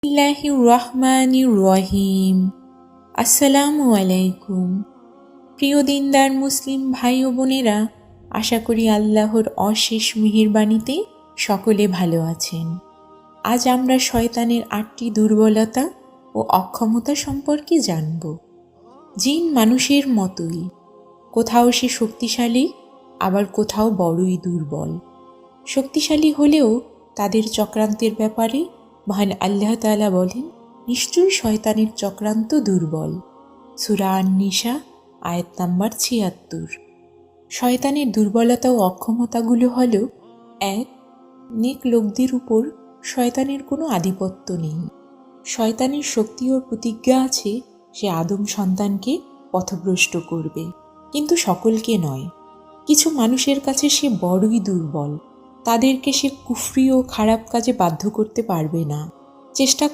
বিসমিল্লাহির রহমানির রহিম। আসসালামু আলাইকুম। প্রিয় দিনদার মুসলিম ভাই ও বোনেরা, আশা করি আল্লাহর অশেষ মেহেরবানিতে সকলে ভালো আছেন। আজ আমরা শয়তানের 8টি দুর্বলতা ও অক্ষমতা সম্পর্কে জানব। জিন মানুষের মতোই, কোথাও সে শক্তিশালী, আবার কোথাও বড়ই দুর্বল। শক্তিশালী হলেও তাদের চক্রান্তের ব্যাপারে মহান আল্লাহ তাআলা বলেন, নিশ্চয়ই শয়তানের চক্রান্ত দুর্বল। সূরা আন-নিসা আয়াত নাম্বার ৭৬। শয়তানের দুর্বলতা ও অক্ষমতাগুলো হল: ১. নেক লোকদের উপর শয়তানের কোনো আধিপত্য নেই। শয়তানের শক্তি ও প্রতিজ্ঞা আছে সে আদম সন্তানকে পথভ্রষ্ট করবে, কিন্তু সকলকে নয়। কিছু মানুষের কাছে সে বড়ই দুর্বল, তাদেরকে সে কুফরি ও খারাপ কাজে বাধ্য করতে পারবে না। চেষ্টা